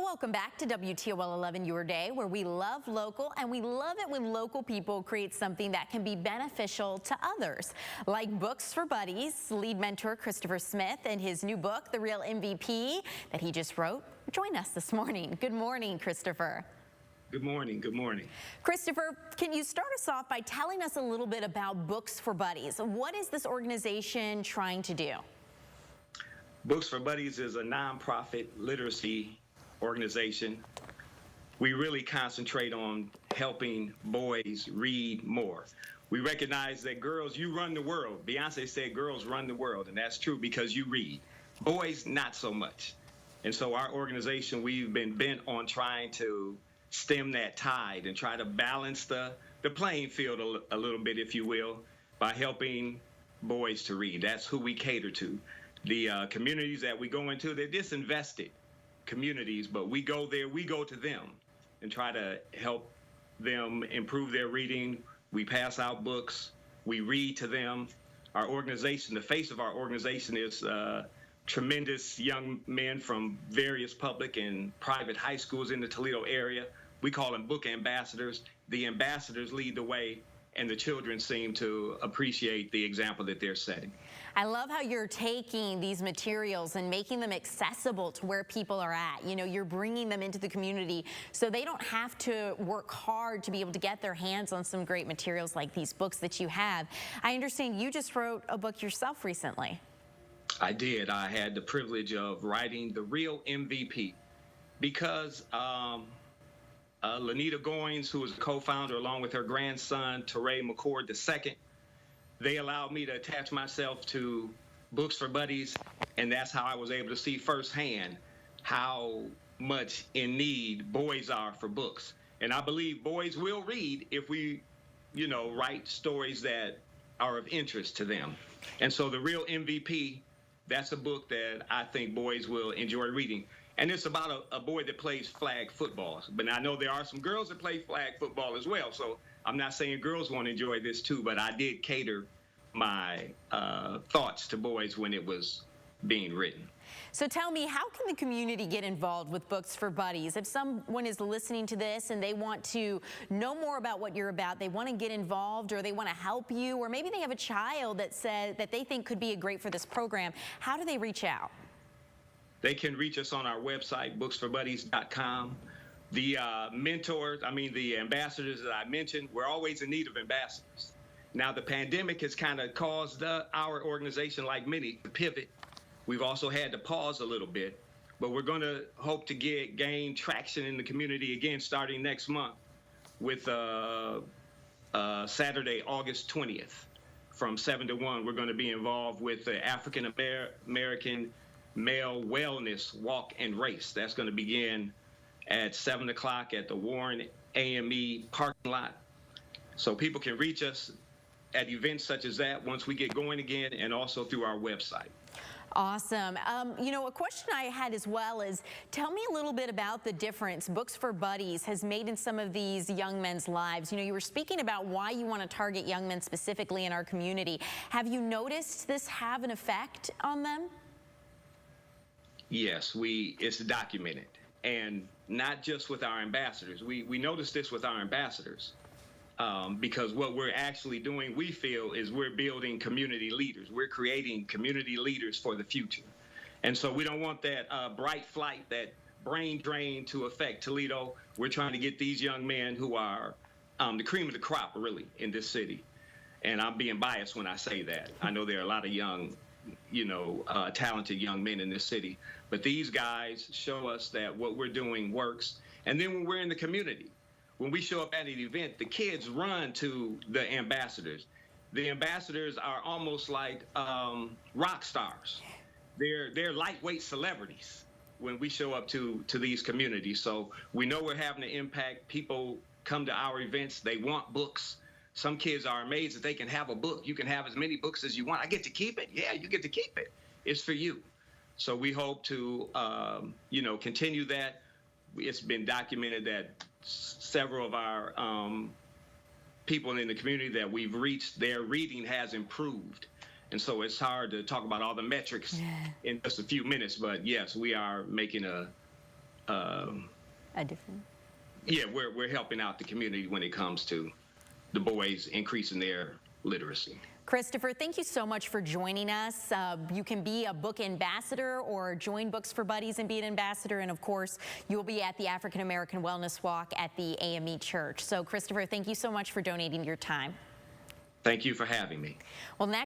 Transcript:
Welcome back to WTOL 11 Your Day, where we love local, and we love it when local people create something that can be beneficial to others. Like Books for Buddies, lead mentor Christopher Smith and his new book, The Real MVP, that he just wrote, join us this morning. Good morning, Christopher. Good morning. Good morning. Christopher, can you start us off by telling us a little bit about Books for Buddies? What is this organization trying to do? Books for Buddies is a nonprofit literacy organization. We really concentrate on helping boys read more. We recognize that girls, you run the world. Beyonce said girls run the world, and that's true because you read. Boys, not so much. And so our organization, we've been bent on trying to stem that tide and try to balance the playing field a little bit, if you will, by helping boys to read. That's who we cater to. The communities that we go into, they're disinvested communities, but we go there, we go to them and try to help them improve their reading. We pass out books, we read to them. Our organization, the face of our organization is tremendous young men from various public and private high schools in the Toledo area. We call them book ambassadors. The ambassadors lead the way, and the children seem to appreciate the example that they're setting. I love how you're taking these materials and making them accessible to where people are at. You know, you're bringing them into the community so they don't have to work hard to be able to get their hands on some great materials like these books that you have. I understand you just wrote a book yourself recently. I did. I had the privilege of writing The Real MVP because Lanita Goins, who is a co-founder along with her grandson, Teray McCord II, they allowed me to attach myself to Books for Buddies, and that's how I was able to see firsthand how much in need boys are for books. And I believe boys will read if we, write stories that are of interest to them. And so The Real MVP, that's a book that I think boys will enjoy reading. And it's about a boy that plays flag football. But I know there are some girls that play flag football as well. So I'm not saying girls won't enjoy this too, but I did cater my thoughts to boys when it was being written. So tell me, how can the community get involved with Books for Buddies? If someone is listening to this and they want to know more about what you're about, they want to get involved, or they want to help you, or maybe they have a child that said that they think could be great for this program, how do they reach out? They can reach us on our website, booksforbuddies.com. The the ambassadors that I mentioned, we're always in need of ambassadors. Now, the pandemic has kind of caused our organization, like many, to pivot. We've also had to pause a little bit, but we're going to hope to gain traction in the community again starting next month with Saturday, August 20th from 7 to 1. We're going to be involved with the African American Male Wellness Walk and Race. That's going to begin at 7 o'clock at the Warren AME parking lot. So people can reach us at events such as that once we get going again, and also through our website. Awesome. A question I had as well is, tell me a little bit about the difference Books for Buddies has made in some of these young men's lives. You were speaking about why you want to target young men specifically in our community. Have you noticed this have an effect on them? Yes, it's documented, and not just with our ambassadors. We noticed this with our ambassadors because what we're actually doing, we feel, is we're building community leaders. We're creating community leaders for the future. And so we don't want that bright flight, that brain drain to affect Toledo. We're trying to get these young men who are the cream of the crop, really, in this city. And I'm being biased when I say that. I know there are a lot of young talented young men in this city. But these guys show us that what we're doing works. And then when we're in the community, when we show up at an event, the kids run to the ambassadors. The ambassadors are almost like rock stars. They're lightweight celebrities when we show up to these communities. So we know we're having an impact. People come to our events. They want books. Some kids are amazed that they can have a book. You can have as many books as you want. I get to keep it. Yeah, you get to keep it. It's for you. So we hope to, continue that. It's been documented that several of our people in the community that we've reached, their reading has improved. And so it's hard to talk about all the metrics in just a few minutes. But yes, we are making a A different. Yeah, we're helping out the community when it comes to the boys increasing their literacy. Christopher, thank you so much for joining us. You can be a book ambassador or join Books for Buddies and be an ambassador. And of course, you'll be at the African American Wellness Walk at the AME Church. So Christopher, thank you so much for donating your time. Thank you for having me. Well, next